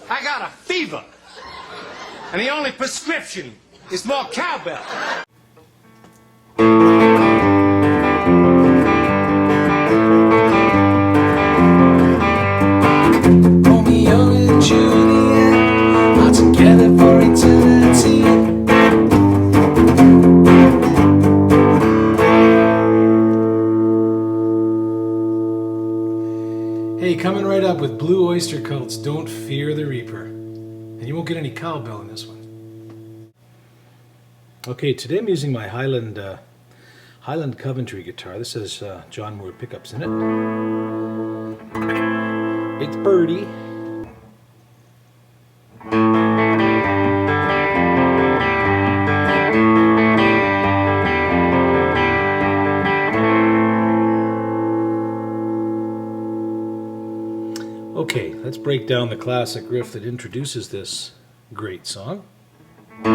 I got a fever. And the only prescription is more cowbell. Romeo and Juliet are together for eternity. Hey, coming right up with Blue Oyster Cult's Don't Fear the Reaper. And you won't get any cowbell in this one. Okay, today I'm using my Highland Coventry guitar. This has John Moore pickups in it. It's Birdie. Okay, let's break down the classic riff that introduces this great song. I'm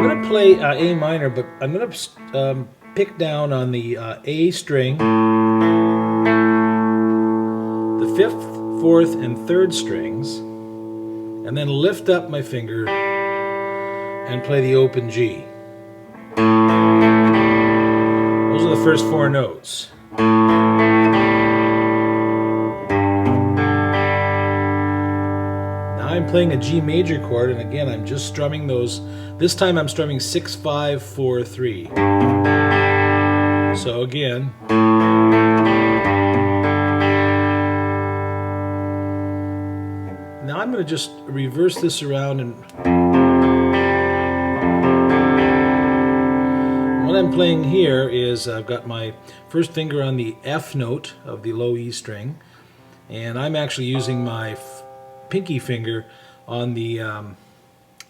going to play A minor, but I'm going to pick down on the A string, the 5th, 4th, and 3rd strings, and then lift up my finger and play the open G. Those are the first 4 notes. Now I'm playing a G major chord, and again I'm just strumming those. This time I'm strumming 6, 5, 4, 3. So again. Now I'm going to just reverse this around, and what I'm playing here is I've got my first finger on the F note of the low E string, and I'm actually using my pinky finger on the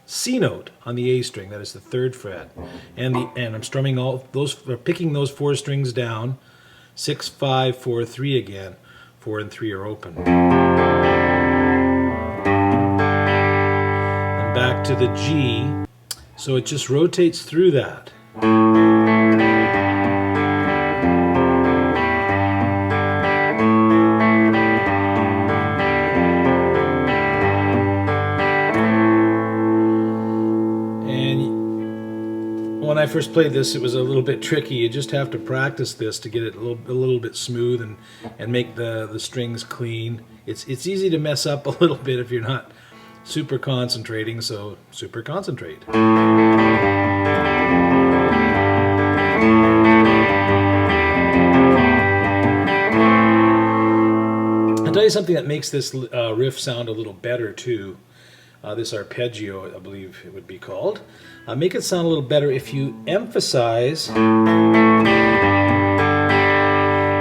C note on the A string, that is the 3rd fret, and I'm strumming all those, picking those 4 strings down, 6, 5, 4, 3 again. 4 and 3 are open. And back to the G, so it just rotates through that. When I first played this, it was a little bit tricky. You just have to practice this to get it a little bit smooth and make the strings clean. It's easy to mess up a little bit if you're not super concentrating, so super concentrate. I'll tell you something that makes this riff sound a little better too. This arpeggio, I believe it would be called. Make it sound a little better if you emphasize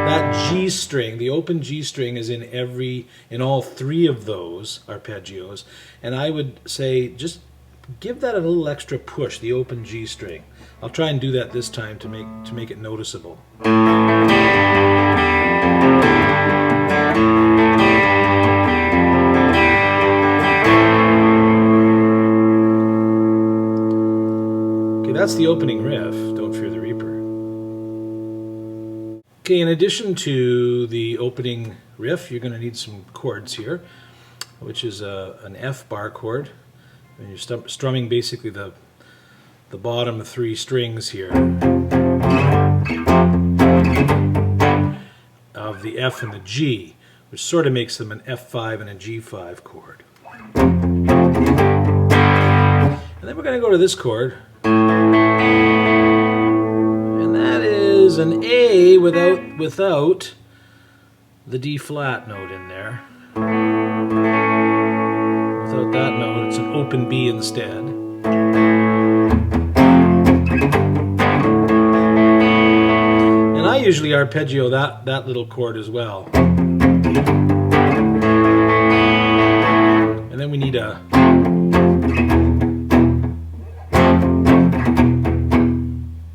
that G string. The open G string is in all 3 of those arpeggios, and I would say just give that a little extra push, the open G string. I'll try and do that this time to make it noticeable. That's the opening riff, Don't Fear the Reaper. Okay, in addition to the opening riff, you're going to need some chords here, which is an F bar chord. And you're strumming basically the bottom 3 strings here of the F and the G, which sort of makes them an F5 and a G5 chord. And then we're going to go to this chord. And that is an A without the D flat note in there. Without that note, it's an open B instead. And I usually arpeggio that little chord as well. And then we need a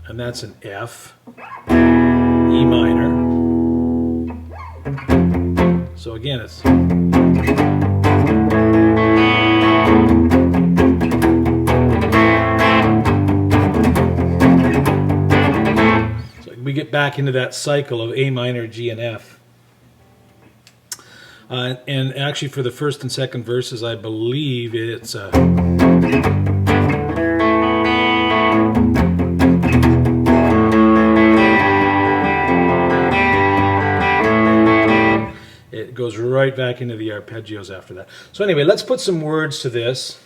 and that's an F, E minor. So again, it's get back into that cycle of A minor, G, and F. And actually for the first and second verses, I believe it's it goes right back into the arpeggios after that. So anyway, let's put some words to this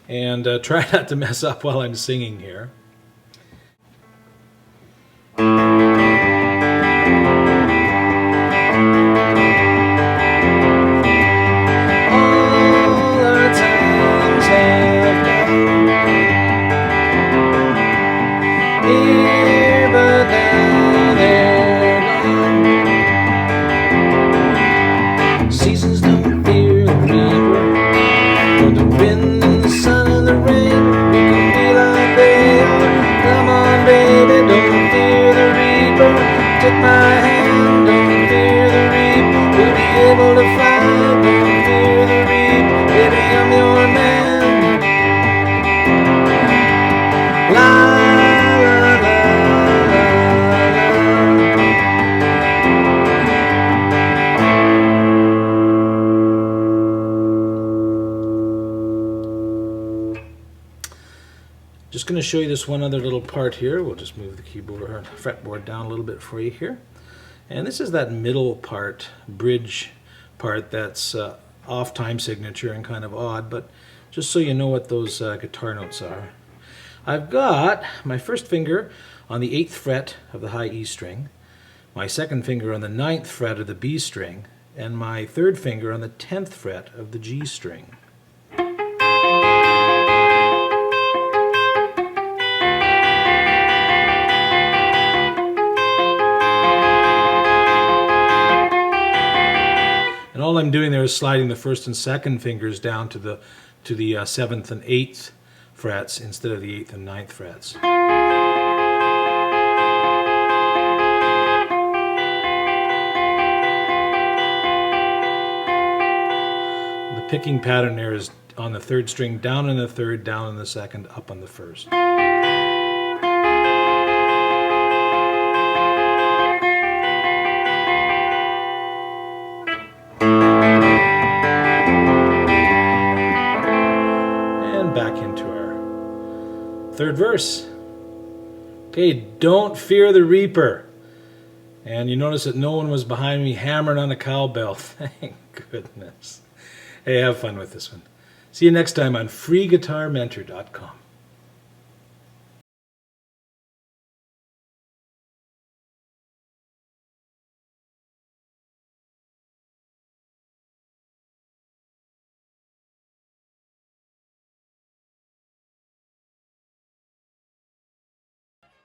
and try not to mess up while I'm singing here. Seasons don't fear the reaper, or the wind and the sun and the rain. We can be like they are. Come on, baby, don't fear the reaper. Take my hand, don't fear the reaper. We'll be able to fly, don't fear the reaper. Baby, I'm your man. La la la Just going to show you this one other little part here. We'll just move the keyboard or fretboard down a little bit for you here. And this is that middle part, bridge part, that's off time signature and kind of odd, but just so you know what those guitar notes are. I've got my first finger on the 8th fret of the high E string, my second finger on the 9th fret of the B string, and my third finger on the 10th fret of the G string. And all I'm doing there is sliding the first and second fingers down to the 7th and 8th frets instead of the 8th and 9th frets. The picking pattern there is on the 3rd string, down in the 3rd, down in the 2nd, up on the 1st. Back into our 3rd verse. Okay, don't fear the reaper. And you notice that no one was behind me hammering on a cowbell. Thank goodness. Hey, have fun with this one. See you next time on freeguitarmentor.com.